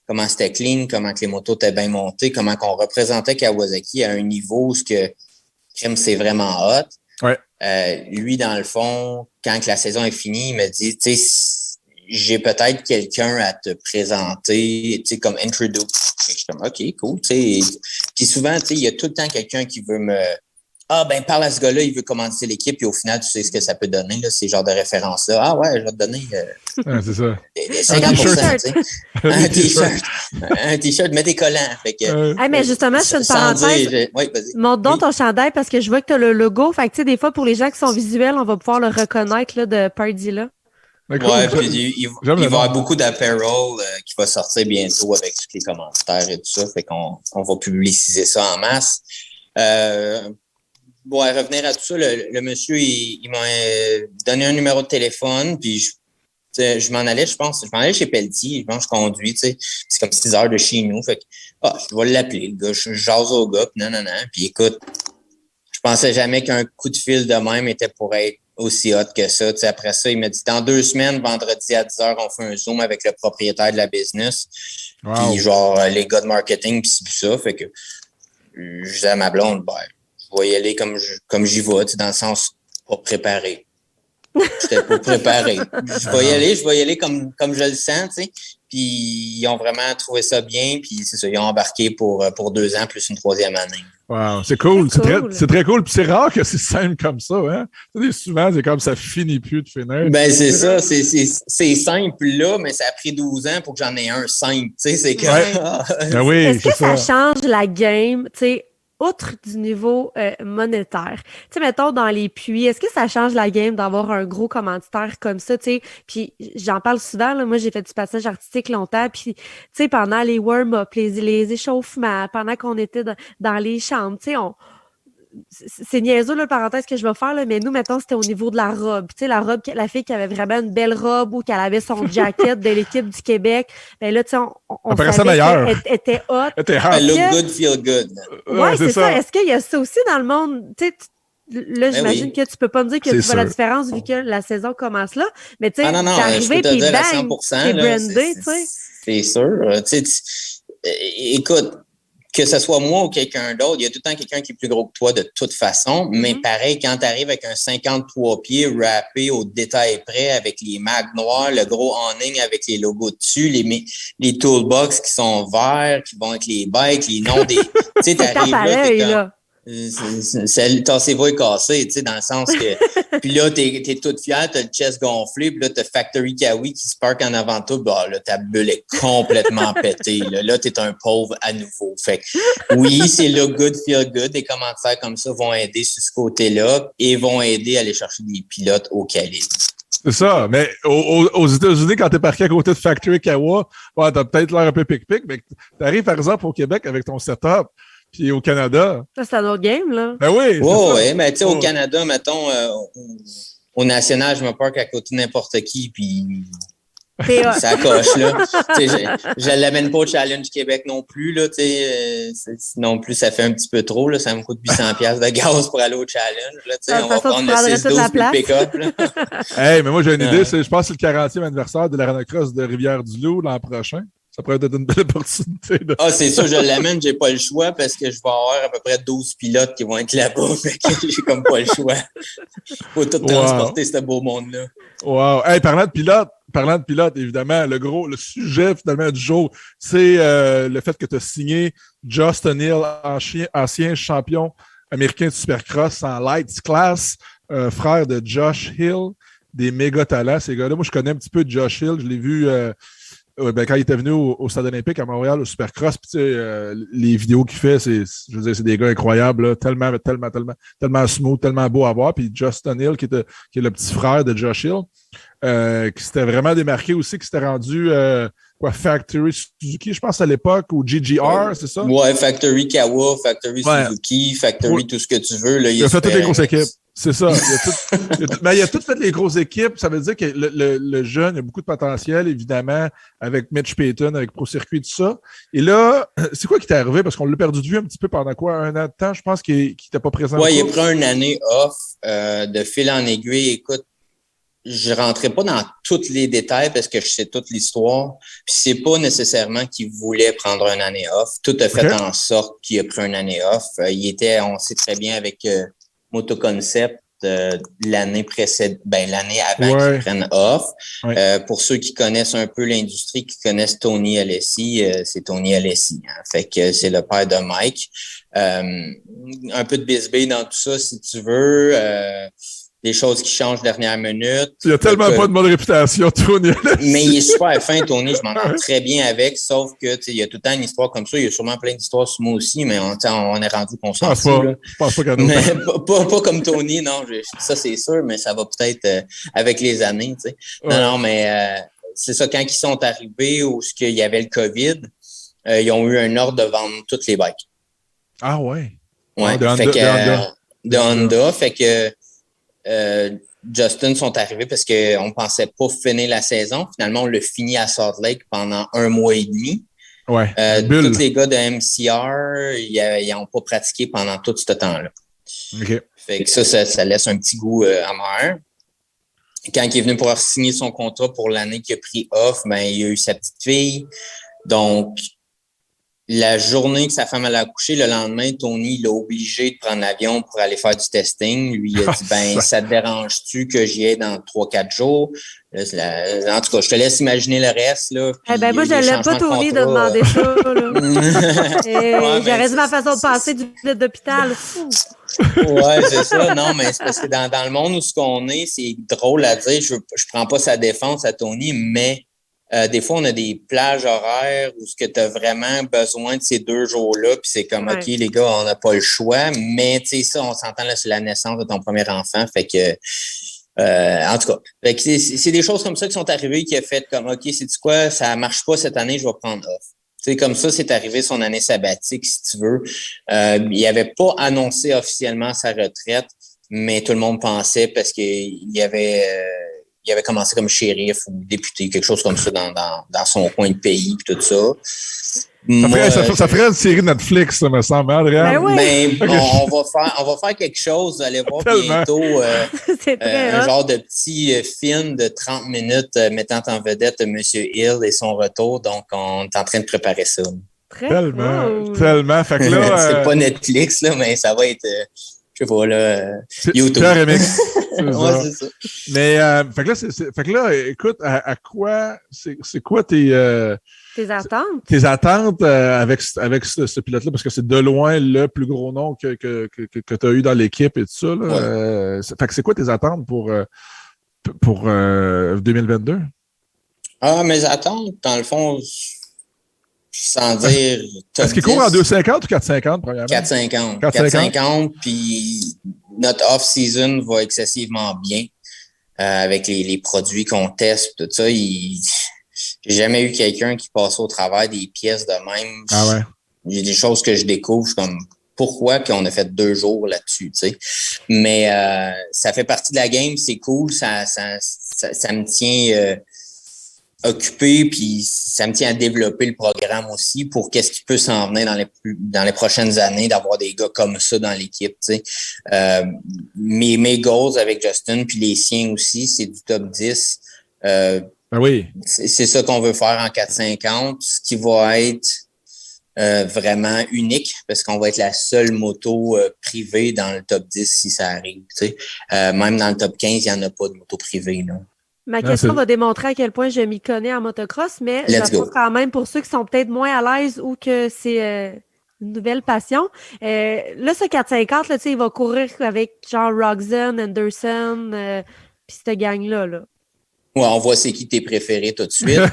comment c'était clean, comment que les motos étaient bien montées, comment qu'on représentait Kawasaki à un niveau où c'est vraiment hot. Ouais. Lui, dans le fond, quand que la saison est finie, il me dit, tu sais, j'ai peut-être quelqu'un à te présenter, tu sais, comme introduce. Je suis comme, OK, cool, tu sais. Puis souvent, tu sais, il y a tout le temps quelqu'un qui veut parle à ce gars-là, il veut commencer l'équipe, puis au final, tu sais ce que ça peut donner, là, ces genres de références-là. Ah ouais, je vais te donner c'est ça. Des 50%, tu sais. Un t-shirt. Un t-shirt, mets tes collants. Fait que, mais justement, je fais une parenthèse. Oui, vas-y. Montre donc ton chandail parce que je vois que tu as le logo. Fait que, tu sais, des fois, pour les gens qui sont visuels, on va pouvoir le reconnaître là, de Pardzilla. Ouais, puis il va y avoir beaucoup d'apparel qui va sortir bientôt avec tous les commentaires et tout ça. Fait qu'on va publiciser ça en masse. Bon, à revenir à tout ça, le monsieur, il m'a donné un numéro de téléphone, puis je m'en allais chez Pelletier, je pense que je conduis, tu sais, c'est comme 6 heures de chez nous, fait que, je vais l'appeler, le gars, je jase au gars, puis non, puis écoute, je pensais jamais qu'un coup de fil de même était pour être aussi hot que ça, tu sais, après ça, il m'a dit, dans 2 semaines, vendredi à 10h, on fait un Zoom avec le propriétaire de la business, puis genre, les gars de marketing, puis ça, fait que, je disais à ma blonde, je vais y aller comme j'y vais, tu sais, dans le sens pas préparé. J'étais pas préparé. Je vais y aller comme je le sens, tu sais. puis ils ont vraiment trouvé ça bien, puis c'est ça, ils ont embarqué pour 2 ans plus une 3e année. Wow, c'est cool. C'est cool. C'est très cool. Puis c'est rare que c'est simple comme ça, hein? Souvent, c'est comme ça finit plus de finir. Ben, c'est ça. C'est simple, là, mais ça a pris 12 ans pour que j'en ai un simple. Tu sais, c'est comme... Ouais. Ben oui, Est-ce que ça ça change la game, tu sais, outre du niveau monétaire? Tu sais, mettons, dans les puits, est-ce que ça change la game d'avoir un gros commanditaire comme ça, tu sais? Puis j'en parle souvent, là, moi, j'ai fait du passage artistique longtemps, puis, tu sais, pendant les warm-up, les échauffements, pendant qu'on était dans les chambres, tu sais, c'est niaiseux, là, parenthèse que je vais faire, là, mais nous, mettons, c'était au niveau de la robe. Tu sais, la robe, la fille qui avait vraiment une belle robe ou qu'elle avait son jacket de l'équipe du Québec, ben là, tu sais, on savait qu'elle était hot. Look good, feel good. Ouais, c'est ça. Est-ce qu'il y a ça aussi dans le monde? Tu sais, là, j'imagine que tu peux pas me dire que tu vois la différence vu que la saison commence là, mais tu sais, non, t'es arrivé puis bang, t'es brandé, tu sais. C'est sûr. Écoute, que ce soit moi ou quelqu'un d'autre, il y a tout le temps quelqu'un qui est plus gros que toi de toute façon, mais pareil, quand tu arrives avec un 53 pieds wrappé au détail près avec les mags noirs, le gros awning avec les logos dessus, les toolbox qui sont verts, qui vont avec les bikes, les noms des... Tu sais, t'arrives là, t'es comme... Tassez-vous est cassé, tu sais, dans le sens que... Puis là, t'es toute fière, t'as le chest gonflé, puis là, t'as Factory Kawi qui se parque en avant de toi, bah là, ta bulle est complètement pétée. Là, t'es un pauvre à nouveau. Fait que, oui, c'est look good, feel good. Des commentaires comme ça vont aider sur ce côté-là et vont aider à aller chercher des pilotes au calibre. C'est ça, mais aux États-Unis, quand t'es parqué à côté de Factory Kawa, ouais, t'as peut-être l'air un peu pic-pic, mais t'arrives, par exemple, au Québec avec ton setup, puis au Canada. Ça, c'est un autre game, là. Ben oui. Oui, mais tu sais, au Canada, mettons, au National, je me parque à côté de n'importe qui, puis ça coche, là. Je ne l'amène pas au Challenge Québec non plus, là, tu sais. Non plus, ça fait un petit peu trop, là. Ça me coûte 800$ de gaz pour aller au Challenge, là, tu sais. On va prendre le 6-12 puis le pick-up, là. Hey, mais moi, j'ai une idée. Je pense que c'est le 40e anniversaire de l'Aranocross de Rivière-du-Loup l'an prochain. Ça pourrait être une belle opportunité. C'est sûr, je l'amène, j'ai pas le choix parce que je vais avoir à peu près 12 pilotes qui vont être là-bas. Fait que j'ai comme pas le choix. Faut tout transporter, ce beau monde-là. Wow. Hey, parlant de pilote, évidemment, le sujet finalement du jour, c'est le fait que tu as signé Justin Hill, ancien champion américain de Supercross en Lights Class, frère de Josh Hill, des méga talents, ces gars-là. Moi, je connais un petit peu Josh Hill, je l'ai vu quand il était venu au Stade olympique à Montréal, au Supercross, puis les vidéos qu'il fait, je veux dire, c'est des gars incroyables, là, tellement smooth, tellement beau à voir. Puis Justin Hill, qui est le petit frère de Josh Hill, qui s'était vraiment démarqué aussi, qui s'était rendu Factory Suzuki, je pense à l'époque, ou GGR, c'est ça? Ouais, Factory Kawa, Factory Suzuki, Factory tout ce que tu veux. Là, il a fait toutes les grosses équipes. C'est ça. Il a tout fait les grosses équipes. Ça veut dire que le jeune a beaucoup de potentiel, évidemment, avec Mitch Payton, avec Pro Circuit, tout ça. Et là, c'est quoi qui t'est arrivé? Parce qu'on l'a perdu de vue un petit peu pendant quoi? 1 an de temps, je pense qu'il n'était pas présent. Ouais, il a pris une année off de fil en aiguille. Écoute, je rentrais pas dans tous les détails parce que je sais toute l'histoire. Puis c'est pas nécessairement qu'il voulait prendre une année off. Tout a fait en sorte qu'il a pris une année off. On sait très bien avec Motoconcept l'année précédente, l'année avant qu'ils prennent off. Pour ceux qui connaissent un peu l'industrie, qui connaissent Tony Alessi, c'est Tony Alessi. Hein. Fait que c'est le père de Mike. Un peu de bisbille dans tout ça, si tu veux. Des choses qui changent dernière minute. Il y a tellement pas de bonne réputation, Tony. Mais il est super fin, Tony. Je m'entends très bien avec, sauf que il y a tout le temps une histoire comme ça. Il y a sûrement plein d'histoires sur moi aussi, mais on est rendu qu'on s'en fout. Je pense pas mais pas comme Tony, non. Ça, c'est sûr, mais ça va peut-être avec les années. Tu sais. Non, mais c'est ça, quand ils sont arrivés où il y avait le COVID, ils ont eu un ordre de vendre toutes les bikes. Ah ouais? Ouais, de Honda. Fait que Justin sont arrivés parce qu'on pensait pas finir la saison. Finalement, on l'a fini à Salt Lake pendant 1 mois et demi. Ouais. Tous les gars de MCR, ils n'ont pas pratiqué pendant tout ce temps-là. Okay. Fait que ça laisse un petit goût amer. Quand il est venu pour signer son contrat pour l'année qu'il a pris off, il a eu sa petite fille. Donc, la journée que sa femme allait accoucher, le lendemain, Tony l'a obligé de prendre l'avion pour aller faire du testing. Lui, il a dit, ça te dérange-tu que j'y aille dans 3-4 jours? Là, en tout cas, je te laisse imaginer le reste, là. Moi, je l'aime pas, Tony, de demander ça, là. J'aurais dit ma façon de passer du lit d'hôpital. Ouais, c'est ça. Non, mais c'est parce que dans le monde où ce qu'on est, c'est drôle à dire. Je prends pas sa défense à Tony, mais des fois, on a des plages horaires où ce que tu as vraiment besoin de ces 2 jours-là, puis c'est comme, OK, les gars, on n'a pas le choix, mais tu sais, ça, on s'entend là, c'est la naissance de ton premier enfant, fait que, en tout cas, fait que c'est des choses comme ça qui sont arrivées, qui a fait comme, OK, sais-tu quoi, ça marche pas cette année, je vais prendre off. Tu sais, comme ça, c'est arrivé son année sabbatique, si tu veux. Il avait pas annoncé officiellement sa retraite, mais tout le monde pensait parce qu'il avait commencé comme shérif ou député, quelque chose comme ça dans son coin de pays puis tout ça. Ça ferait une série Netflix, ça me semble, Adrien. On va faire quelque chose, vous allez voir bientôt un genre de petit film de 30 minutes mettant en vedette M. Hill et son retour. Donc, on est en train de préparer ça. Tellement. Fait que là, c'est pas Netflix, là, mais ça va être... je sais pas, là, YouTube. Ouais, c'est ça. Mais, fait que là, écoute, à quoi, c'est quoi tes attentes? Tes attentes avec ce pilote-là, parce que c'est de loin le plus gros nom que tu as eu dans l'équipe et tout ça, là. Ouais. Fait que c'est quoi tes attentes pour 2022? Mes attentes, dans le fond, sans dire... Est-ce qu'il court en 2,50 ou 4,50, premièrement? 4,50. 4,50, puis notre off-season va excessivement bien avec les produits qu'on teste, tout ça. J'ai jamais eu quelqu'un qui passe au travers des pièces de même. Ah ouais? J'ai des choses que je découvre, je suis comme, pourquoi? Puis on a fait 2 jours là-dessus, tu sais. Mais ça fait partie de la game, c'est cool, ça me tient... occupé, puis ça me tient à développer le programme aussi pour qu'est-ce qui peut s'en venir dans les prochaines années, d'avoir des gars comme ça dans l'équipe, tu sais. Mes goals avec Justin, puis les siens aussi, c'est du top 10. Oui. C'est ça qu'on veut faire en 450, ce qui va être vraiment unique, parce qu'on va être la seule moto privée dans le top 10 si ça arrive, tu sais. Même dans le top 15, il n'y en a pas de moto privée, là. Ma question va démontrer à quel point je m'y connais en motocross, mais je la pose quand même pour ceux qui sont peut-être moins à l'aise ou que c'est une nouvelle passion. Là, ce 450, là, il va courir avec genre Roxanne, Anderson, puis cette gang-là. Là. Ouais, on voit c'est qui tes préférés tout de suite. Donc,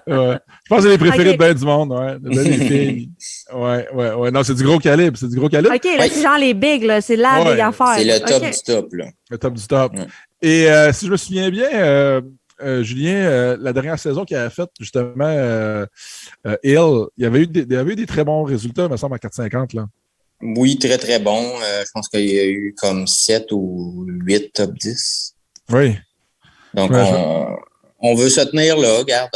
ouais. Je pense que c'est les préférés de bien du monde, ouais. De bien des filles. Ouais. Non, c'est du gros calibre. OK, là, c'est genre les bigs, là. C'est la big affaire. C'est le top du top, là. Le top du top. Ouais. Et si je me souviens bien, Julien, la dernière saison qu'il avait faite, justement, Hill, il y avait eu des très bons résultats, il me semble, à 450, là. Oui, très, très bon. Je pense qu'il y a eu comme 7 ou 8 top 10. Oui. Donc, on veut se tenir là. Regarde,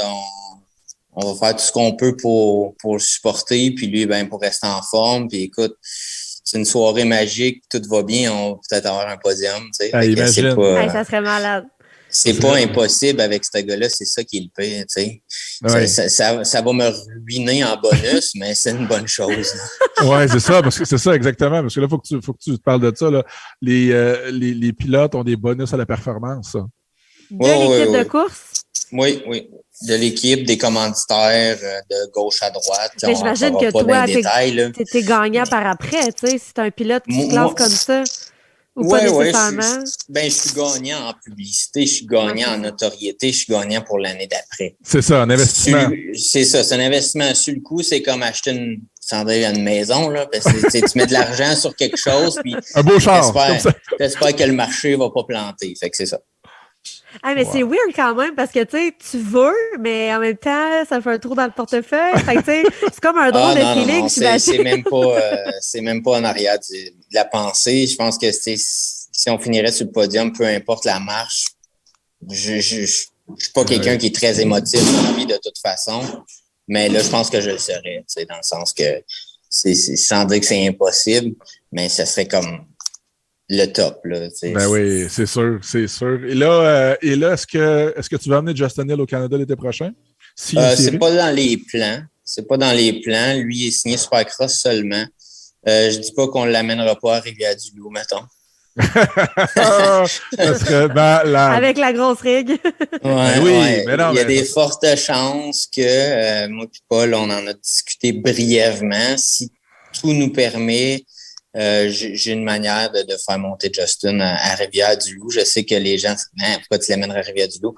on va faire tout ce qu'on peut pour le supporter, puis lui, pour rester en forme. Puis écoute, c'est une soirée magique, tout va bien, on va peut-être avoir un podium. Tu sais. Imagine. Ça serait malade. C'est pas impossible avec ce gars-là, c'est ça qui est le pire, tu sais. Ça va me ruiner en bonus, mais c'est une bonne chose. Ouais, c'est ça, parce que c'est ça exactement, parce que là, faut que tu parles de ça, là. Les pilotes ont des bonus à la performance, ça. De l'équipe de course? Oui. De l'équipe, des commanditaires, de gauche à droite. Mais j'imagine que toi, t'es gagnant par après, tu sais, si t'es un pilote qui se classe comme ça. Oui, je suis gagnant en publicité, je suis gagnant en notoriété, je suis gagnant pour l'année d'après. C'est ça, un investissement. C'est un investissement. Sur le coup, c'est comme acheter une maison, là, parce que tu mets de l'argent sur quelque chose, puis un beau char. T'espères que le marché va pas planter. Fait que c'est ça. Ah, mais c'est weird quand même parce que tu veux, mais en même temps, ça fait un trou dans le portefeuille. Fait que c'est comme un drôle de feeling. C'est même pas en arrière de la pensée. Je pense que si on finirait sur le podium, peu importe la marche, je suis pas quelqu'un qui est très émotif dans la vie de toute façon. Mais là, je pense que je le serais, dans le sens que c'est sans dire que c'est impossible, mais ça serait comme le top, là. Oui, c'est sûr. Et là, est-ce que tu vas amener Justin Hill au Canada l'été prochain? C'est pas dans les plans. C'est pas dans les plans. Lui, il est signé Supercross seulement. Je dis pas qu'on l'amènera pas à Rivière-du-Loup, mettons. Ça serait malade. Avec la grosse rig. Ouais. Il y a des fortes chances que moi et Paul, on en a discuté brièvement. Si tout nous permet, j'ai une manière de faire monter Justin à Rivière-du-Loup. Je sais que les gens disent pourquoi tu l'amènerais à Rivière-du-Loup?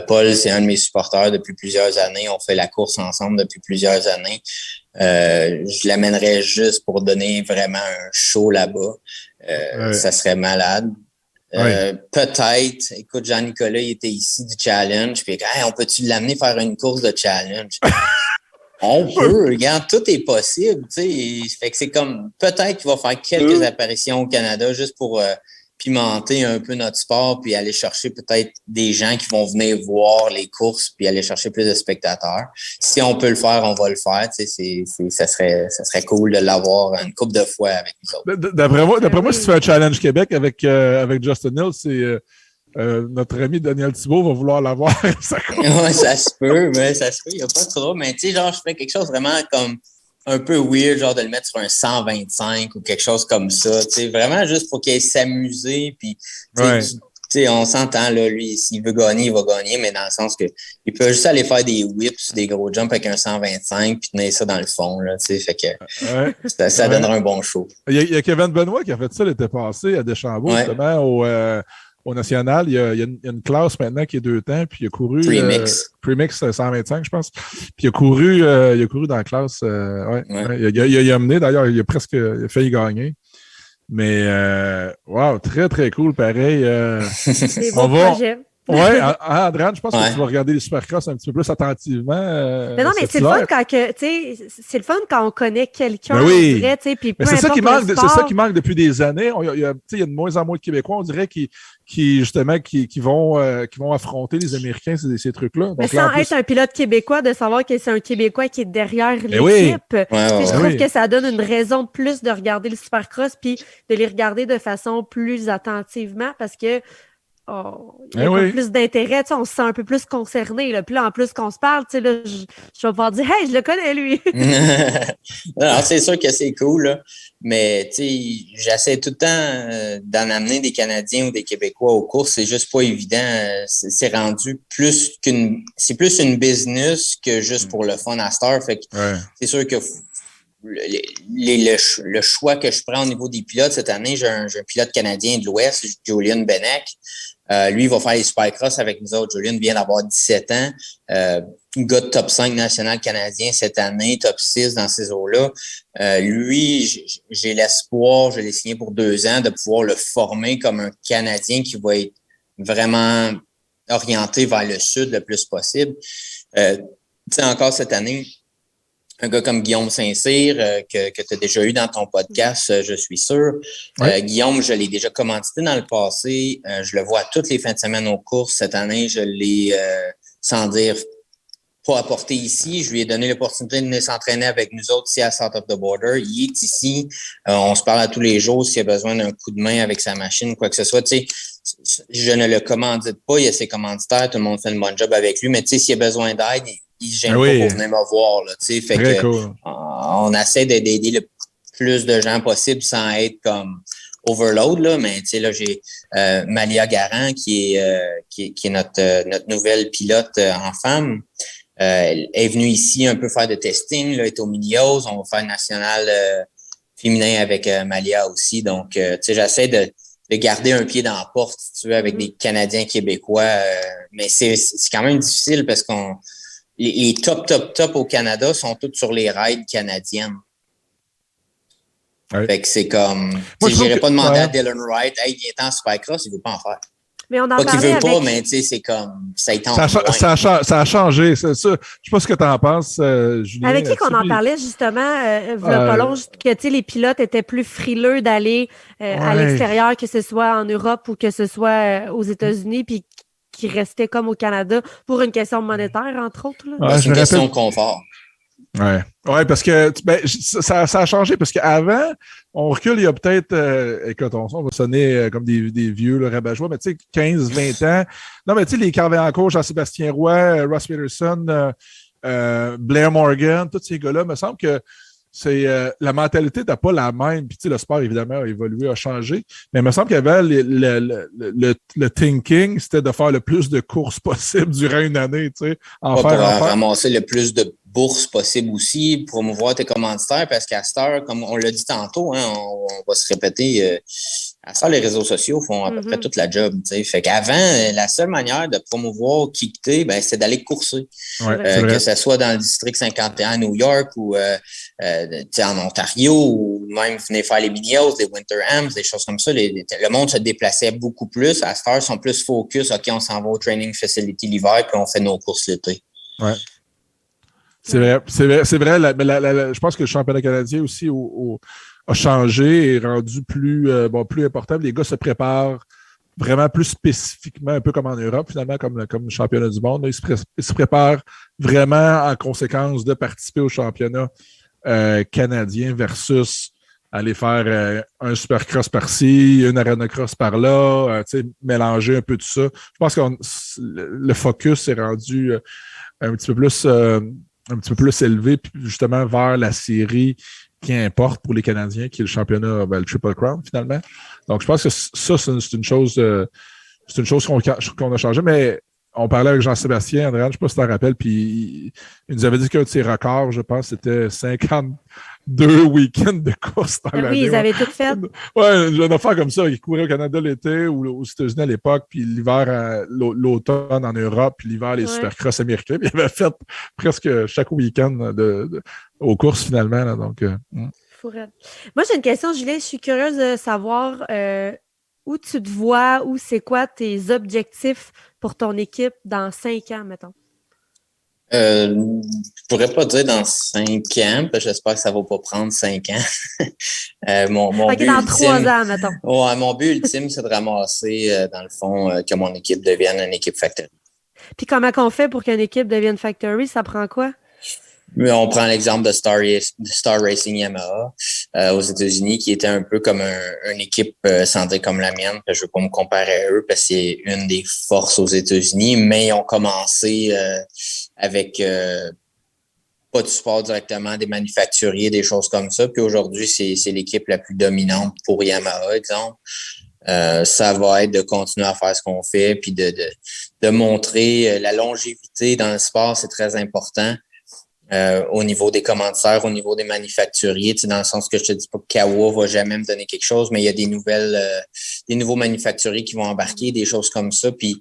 Paul, c'est un de mes supporters depuis plusieurs années. On fait la course ensemble depuis plusieurs années. Je l'amènerais juste pour donner vraiment un show là-bas. Ça serait malade. Peut-être, écoute, Jean-Nicolas, il était ici du challenge, puis on peut-tu l'amener faire une course de challenge? On peut, regarde, tout est possible, tu sais. Fait que c'est comme, peut-être qu'il va faire quelques apparitions au Canada juste pour pimenter un peu notre sport, puis aller chercher peut-être des gens qui vont venir voir les courses, puis aller chercher plus de spectateurs. Si on peut le faire, on va le faire, tu sais. Ça serait cool de l'avoir une couple de fois avec nous autres. D'après moi, si tu fais un Challenge Québec avec Justin Hill, c'est notre ami Daniel Thibault va vouloir l'avoir. Ouais, ça se peut, il n'y a pas trop. Mais tu sais, genre, je fais quelque chose vraiment comme un peu weird, genre de le mettre sur un 125 ou quelque chose comme ça. Tu sais, vraiment juste pour qu'il ait s'amuser. Puis, tu sais, on s'entend, là, lui, s'il veut gagner, il va gagner, mais dans le sens que il peut juste aller faire des whips, des gros jumps avec un 125 puis tenir ça dans le fond, là, tu sais. Fait que ça donnera un bon show. Il y a Kevin Benoît qui a fait ça l'été passé à Deschambault, justement, au National. Il y a une classe maintenant qui est 2 temps, puis il a couru Premix 125, je pense. Puis il a couru dans la classe. Il a mené, d'ailleurs, il a failli gagner. Mais wow, très, très cool, pareil. C'est bon projet. Oui, Andréane, je pense que tu vas regarder les Supercross un petit peu plus attentivement. Mais non, mais c'est le fun quand on connaît quelqu'un, oui. vrai, tu sais, puis peu c'est ça importe qui manque depuis des années. Il y a de moins en moins de Québécois, on dirait, qui vont affronter les Américains, ces trucs-là. Mais sans être un pilote québécois, de savoir que c'est un Québécois qui est derrière l'équipe, je trouve que ça donne une raison de plus de regarder le Supercross puis de les regarder de façon plus attentivement parce que il y a plus d'intérêt, on se sent un peu plus concerné. Là. Puis là, en plus qu'on se parle, là, je vais pouvoir dire « Hey, je le connais, lui! » Alors, c'est sûr que c'est cool, là. Mais j'essaie tout le temps d'en amener des Canadiens ou des Québécois aux courses. C'est juste pas évident. C'est rendu c'est plus une business que juste pour le fun à Star. Fait que c'est sûr que le choix que je prends au niveau des pilotes cette année, j'ai un pilote canadien de l'Ouest, Julian Benek. Lui, il va faire les Supercross avec nous autres. Julian vient d'avoir 17 ans. Gars de top 5 national canadien cette année, top 6 dans ces eaux-là. Lui, j'ai l'espoir, je l'ai signé pour 2 ans, de pouvoir le former comme un Canadien qui va être vraiment orienté vers le sud le plus possible. Encore cette année, un gars comme Guillaume Saint-Cyr, que tu as déjà eu dans ton podcast, je suis sûr. Guillaume, je l'ai déjà commandité dans le passé. Je le vois toutes les fins de semaine aux courses. Cette année, je l'ai, sans dire, pas apporté ici. Je lui ai donné l'opportunité de venir s'entraîner avec nous autres ici à South of the Border. Il est ici. On se parle à tous les jours s'il a besoin d'un coup de main avec sa machine, quoi que ce soit. Tu sais, je ne le commandite pas. Il y a ses commanditaires. Tout le monde fait le bon job avec lui. Mais tu sais, s'il a besoin d'aide, il ne gêne pas pour venir me voir. Là, fait que, cool. On essaie d'aider le plus de gens possible sans être comme overload. Là, mais là, j'ai Malia Garand qui est notre nouvelle pilote en femme. Elle est venue ici un peu faire de testing. Là, elle est au Minios. On va faire le national féminin avec Malia aussi. Donc, j'essaie de garder un pied dans la porte, si tu veux, avec des Canadiens québécois. Mais c'est quand même difficile parce qu'on les top au Canada sont tous sur les rides canadiennes. Fait que c'est comme... Je n'irais pas demander à Dylan Wright « Hey, viens-t'en en Supercross », il ne veut pas en faire. Mais on en pas qu'il veut avec... pas, mais c'est comme... Ça a changé, c'est ça. Je sais pas ce que tu en penses, Julien. Avec qui qu'on en parlait, justement, pas long, que les pilotes étaient plus frileux d'aller à l'extérieur, que ce soit en Europe ou que ce soit aux États-Unis, puis qui restait comme au Canada pour une question monétaire, entre autres. Là. C'est une question de confort. Ouais, parce que ça a changé parce qu'avant, on recule, il y a peut-être, écoute, on va sonner comme des vieux rabat-joie, mais tu sais, 15, 20 ans. Non, mais tu sais, les Carvin-Court, Jean-Sébastien Roy, Ross Peterson, Blair Morgan, tous ces gars-là, me semble que c'est la mentalité n'est pas la même. Puis, tu sais, le sport, évidemment, a évolué, a changé. Mais il me semble qu'il y avait le thinking, c'était de faire le plus de courses possible durant une année, tu sais. Pour ramasser le plus de bourses possible aussi, promouvoir tes commanditaires, parce qu'à cette heure, comme on l'a dit tantôt, hein, on va se répéter, à cette heure, les réseaux sociaux font à peu près toute la job, tu sais. Fait qu'avant, la seule manière de promouvoir qui que t'es, c'est d'aller courser. Ouais, que ce soit dans le district 51 à New York ou en Ontario, ou même venir faire les mini-hills, les winter hams, des choses comme ça. Le monde se déplaçait beaucoup plus. À cette heure, ils sont plus focus. OK, on s'en va au training facility l'hiver, puis on fait nos courses l'été. Ouais. C'est vrai. Je pense que le championnat canadien aussi a changé et est rendu plus important. Les gars se préparent vraiment plus spécifiquement, un peu comme en Europe, finalement, comme le championnat du monde. Ils se préparent vraiment en conséquence de participer au championnat canadien versus aller faire un supercross par-ci, une arena cross par-là, mélanger un peu tout ça. Je pense que le focus est rendu un petit peu plus élevé, puis justement vers la série qui importe pour les Canadiens, qui est le championnat, le Triple Crown, finalement. Donc, je pense que ça, c'est une chose qu'on a changé, mais on parlait avec Jean-Sébastien, Andréane, je ne sais pas si tu t'en rappelles, puis il nous avait dit qu'un de ses records, je pense, c'était 52 week-ends de course dans l'année. Oui, ils avaient tout fait. Ouais, une affaire comme ça. Il courait au Canada l'été ou aux États-Unis à l'époque, puis l'hiver, l'automne en Europe, puis l'hiver, les supercross américains. Puis il avait fait presque chaque week-end aux courses, finalement. Là, donc, Moi, j'ai une question, Julien. Je suis curieuse de savoir où tu te vois, où c'est quoi tes objectifs pour ton équipe dans 5 ans, mettons. Je pourrais pas dire dans 5 ans, parce que j'espère que ça va pas prendre 5 ans. Mon but dans ultime, 3 ans, mettons. Ouais, mon but ultime, c'est de ramasser, dans le fond, que mon équipe devienne une équipe factory. Puis comment qu'on fait pour qu'une équipe devienne factory? Ça prend quoi? Mais on prend l'exemple de Star Racing Yamaha aux États-Unis, qui était un peu comme une équipe, sans dire comme la mienne, je veux pas me comparer à eux, parce que c'est une des forces aux États-Unis, mais ils ont commencé avec pas de support directement des manufacturiers, des choses comme ça. Puis aujourd'hui, c'est l'équipe la plus dominante pour Yamaha, exemple. Ça va être de continuer à faire ce qu'on fait, puis de montrer la longévité dans le sport, c'est très important. Au niveau des commanditaires, au niveau des manufacturiers, dans le sens que je te dis pas que Kawa va jamais me donner quelque chose, mais il y a des nouveaux manufacturiers qui vont embarquer, des choses comme ça. Puis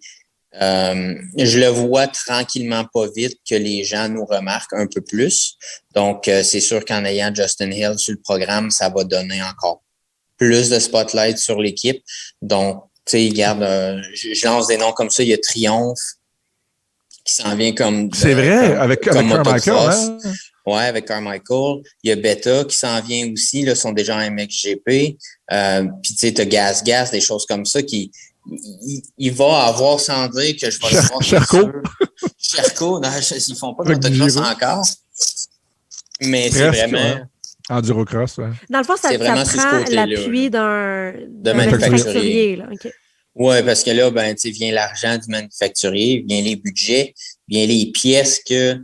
je le vois tranquillement pas vite que les gens nous remarquent un peu plus. Donc, c'est sûr qu'en ayant Justin Hill sur le programme, ça va donner encore plus de spotlight sur l'équipe. Donc, tu sais, regarde, je lance des noms comme ça. Il y a Triomphe qui s'en vient comme... C'est vrai, avec Carmichael, hein? Ouais, avec Carmichael. Il y a Beta qui s'en vient aussi, là, sont déjà en MXGP. Puis, tu sais, t'as Gas, des choses comme ça qui... Il va avoir, sans dire que je vais le voir... Cherco, non, ils font pas de motocross encore. Mais c'est vraiment... Ouais. Endurocross, ouais. Dans le fond, ça prend l'appui d'un manufacturier. Là. Okay. Oui, parce que là, vient l'argent du manufacturier, vient les budgets, vient les pièces que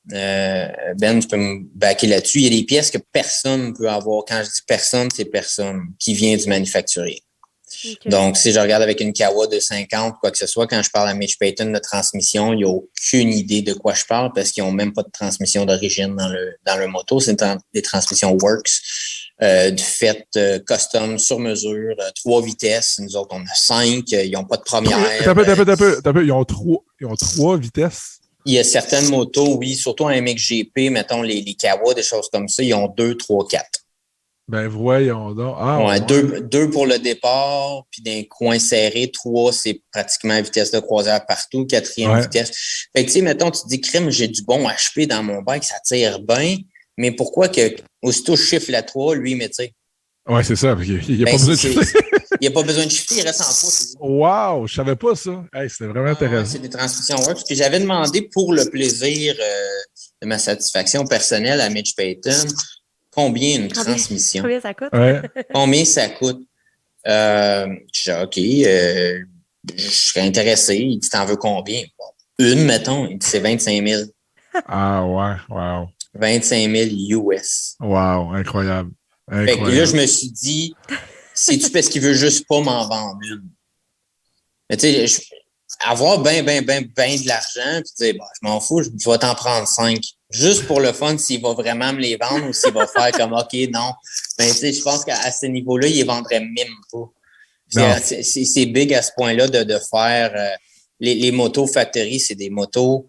Ben, tu peux me backer là-dessus. Il y a des pièces que personne ne peut avoir. Quand je dis personne, c'est personne qui vient du manufacturier. Okay. Donc, si je regarde avec une Kawa de 50, quoi que ce soit, quand je parle à Mitch Payton de transmission, il n'y a aucune idée de quoi je parle parce qu'ils n'ont même pas de transmission d'origine dans le moto. C'est des transmissions Works. Du fait custom, sur mesure, 3 vitesses. Nous autres, on a 5. Ils n'ont pas de première. T'as peu. Ils ont 3 vitesses. Il y a certaines motos, oui, surtout en MXGP, mettons les Kawa, des choses comme ça, ils ont 2, 3, 4. Ben voyons donc. Ah, ouais. 2 pour le départ, puis d'un coin serré. 3, c'est pratiquement la vitesse de croisière partout. 4e vitesse. Fait que tu sais, mettons, tu te dis, crème, j'ai du bon HP dans mon bike, ça tire bien. Mais pourquoi que aussitôt je chiffre la 3, lui, mais tu sais. Ouais, c'est ça. Il n'y a pas besoin de shifter. Il n'y a pas besoin de shifter, il reste en 3. Wow, je savais pas ça. Hey, c'était vraiment intéressant. C'est des transmissions Works. Puis j'avais demandé pour le plaisir de ma satisfaction personnelle à Mitch Payton combien une transmission? Combien ça coûte? Ouais. Combien ça coûte? Je dis, OK, je serais intéressé. Il dit, t'en veux combien? Bon, une, mettons. Il dit, c'est 25 000. Ah ouais, wow. 25 000 US. Wow, incroyable. Fait que là, je me suis dit, c'est-tu parce qu'il veut juste pas m'en vendre une? Mais tu sais, avoir ben de l'argent, puis dire, bah, je m'en fous, je vais t'en prendre 5. Juste pour le fun, s'il va vraiment me les vendre ou s'il va faire comme, OK, non. Mais tu sais, je pense qu'à ce niveau-là, il les vendrait même pas. C'est big à ce point-là de faire les motos factory, c'est des motos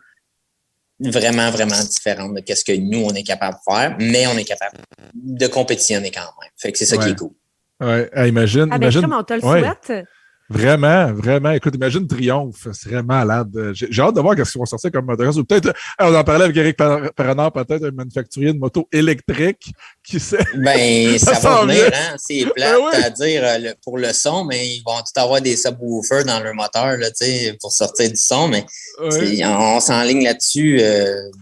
vraiment différentes de ce que nous, on est capable de faire, mais on est capable de compétitionner quand même. Fait que c'est ça qui est cool. Ouais, imagine. Ah, ben, imagine on te le souhaite. Vraiment, vraiment. Écoute, imagine Triomphe, c'est vraiment malade. J'ai hâte de voir ce qu'ils vont sortir comme moteur. Ou peut-être, on en parlait avec Éric Perrenard, peut-être un manufacturier de moto électrique qui sait. Ben, ça va venir, hein. C'est plate à dire pour le son, mais ils vont tout avoir des subwoofers dans leur moteur, là, tu sais, pour sortir du son, mais on s'enligne là-dessus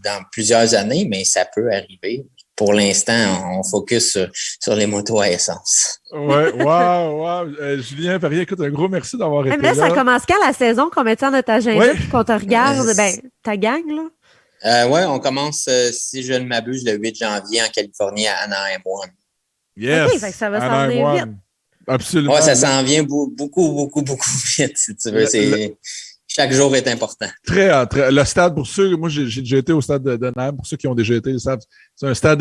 dans plusieurs années, mais ça peut arriver. Pour l'instant, on focus sur les motos à essence. Ouais, wow. Julien Perrier, écoute, un gros merci d'avoir été là. Ça commence quand la saison qu'on met ça dans notre agenda et qu'on te regarde, ta gang, là? Ouais, on commence, si je ne m'abuse, le 8 janvier en Californie à Anaheim One. Yes! OK, ça va s'en venir vite. Absolument. Ouais, ça s'en vient beaucoup vite, si tu veux. Chaque jour est important. Très. Le stade, pour ceux, moi j'ai déjà été au stade de Nîmes, pour ceux qui ont déjà été, c'est un stade